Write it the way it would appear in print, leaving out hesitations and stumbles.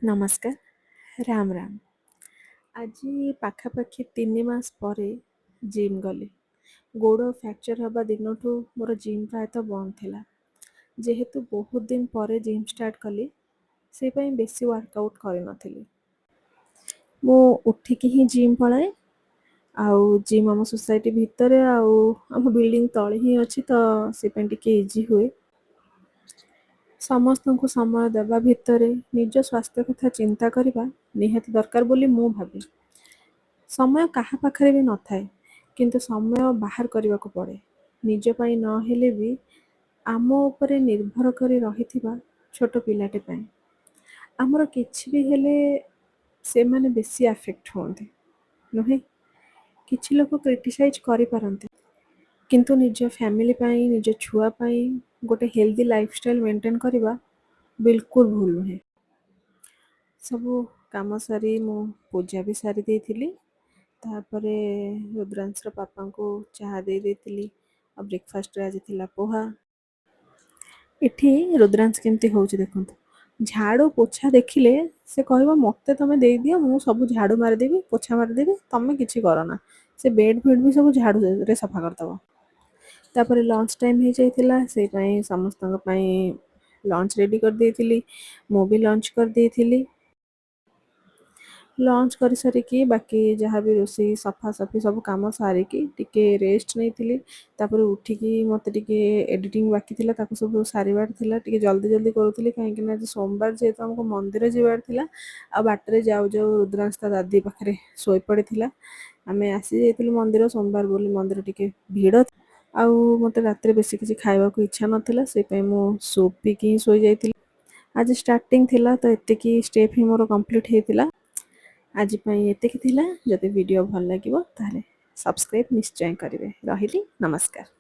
ନମସ୍କାର, ରାମ ରାମ। ଆଜି ପାଖାପାଖି 3 ମାସ ପରେ ଜିମ୍ ଗଲି। ଗୋଡ଼ ଫ୍ରାକ୍ଚର୍ ହେବା ଦିନଠୁ ମୋର ଜିମ୍ ପ୍ରାୟତଃ ବନ୍ଦ ଥିଲା। ଯେହେତୁ ବହୁତ ଦିନ ପରେ ଜିମ୍ ଷ୍ଟାର୍ଟ କଲି, ସେପାଇଁ ବେଶୀ ୱାର୍କଆଉଟ୍ କରିନଥିଲି। ମୁଁ ଉଠିକି ହିଁ ଜିମ୍ ପଳାଏ। ଆଉ ଜିମ୍ ଆମ ସୋସାଇଟି ଭିତରେ ଆଉ ଆମ ବିଲ୍ଡିଂ ତଳେ ହିଁ ଅଛି, ତ ସେପାଇଁ ଟିକେ ଇଜି ହୁଏ। ସମସ୍ତଙ୍କୁ ସମୟ ଦେବା ଭିତରେ ନିଜ ସ୍ୱାସ୍ଥ୍ୟ କଥା ଚିନ୍ତା କରିବା ନିହାତି ଦରକାର ବୋଲି ମୁଁ ଭାବେ। ସମୟ କାହା ପାଖରେ ବି ନଥାଏ, କିନ୍ତୁ ସମୟ ବାହାର କରିବାକୁ ପଡ଼େ। ନିଜ ପାଇଁ ନହେଲେ ବି ଆମ ଉପରେ ନିର୍ଭର କରି ରହିଥିବା ଛୋଟ ପିଲାଟେ ପାଇଁ। ଆମର କିଛି ବି ହେଲେ ସେମାନେ ବେଶୀ ଆଫେକ୍ଟ ହୁଅନ୍ତି, ନୁହେଁ? କିଛି ଲୋକ କ୍ରିଟିସାଇଜ୍ କରିପାରନ୍ତି, କିନ୍ତୁ ନିଜ ଫ୍ୟାମିଲି ପାଇଁ, ନିଜ ଛୁଆ ପାଇଁ ଗୋଟେ ହେଲ୍ଦି ଲାଇଫଷ୍ଟାଇଲ୍ ମେଣ୍ଟେନ୍ କରିବା ବିଲକୁଲ ଭୁଲ ନୁହେଁ। ସବୁ କାମ ସାରି ମୁଁ ପୂଜା ବି ସାରି ଦେଇଥିଲି। ତାପରେ ରୁଦ୍ରାଂଶର ପାପାଙ୍କୁ ଚାହା ଦେଇ ଦେଇଥିଲି। ଆଉ ବ୍ରେକଫାଷ୍ଟରେ ଆଜି ଥିଲା ପୋହା। ଏଠି ରୁଦ୍ରାଂଶ କେମିତି ହେଉଛି ଦେଖନ୍ତୁ। ଝାଡ଼ୁ ପୋଛା ଦେଖିଲେ ସେ କହିବ ମୋତେ ତମେ ଦେଇଦିଅ, ମୁଁ ସବୁ ଝାଡ଼ୁ ମାରିଦେବି, ପୋଛା ମାରିଦେବି, ତମେ କିଛି କରନା। ସେ ବେଡ୍ ଫେଡ୍ ବି ସବୁ ଝାଡ଼ୁରେ ସଫା କରିଦେବ। ତାପରେ ଲଞ୍ଚ ଟାଇମ୍ ହେଇଯାଇଥିଲା, ସେଇ ପାଇଁ ସମସ୍ତଙ୍କ ପାଇଁ ଲଞ୍ଚ ରେଡ଼ି କରିଦେଇଥିଲି। ମୁଁ ବି ଲଞ୍ଚ କରିଦେଇଥିଲି। ଲଞ୍ଚ କରିସାରିକି ବାକି ଯାହା ବି ରୋଷେଇ ସଫାସଫି ସବୁ କାମ ସାରିକି ଟିକେ ରେଷ୍ଟ ନେଇଥିଲି। ତାପରେ ଉଠିକି ମୋତେ ଟିକେ ଏଡ଼ିଟିଂ ବାକି ଥିଲା, ତାକୁ ସବୁ ସାରିବାର ଥିଲା। ଟିକେ ଜଲ୍ଦି ଜଲ୍ଦି କରୁଥିଲି, କାହିଁକିନା ଆଜି ସୋମବାର ଯେହେତୁ ଆମକୁ ମନ୍ଦିର ଯିବାର ଥିଲା। ଆଉ ବାଟରେ ଯାଉ ଯାଉ ରୁଦ୍ରାଂଶ ତା ଦାଦି ପାଖରେ ଶୋଇପଡ଼ିଥିଲା। ଆମେ ଆସିଯାଇଥିଲୁ ମନ୍ଦିର, ସୋମବାର ବୋଲି ମନ୍ଦିର ଟିକେ ଭିଡ଼। ଆଉ ମୋତେ ରାତିରେ ବେଶୀ କିଛି ଖାଇବାକୁ ଇଚ୍ଛା ନଥିଲା, ସେଇପାଇଁ ମୁଁ ସୁପ୍ ପିଇକି ହିଁ ଶୋଇଯାଇଥିଲି। ଆଜି ଷ୍ଟାର୍ଟିଂ ଥିଲା, ତ ଏତିକି ଷ୍ଟେପ୍ ହିଁ ମୋର କମ୍ପ୍ଲିଟ୍ ହେଇଥିଲା। ଆଜି ପାଇଁ ଏତିକି ଥିଲା। ଯଦି ଭିଡ଼ିଓ ଭଲ ଲାଗିବ ତାହେଲେ ସବସ୍କ୍ରାଇବ୍ ନିଶ୍ଚୟ କରିବେ। ରହିଲି, ନମସ୍କାର।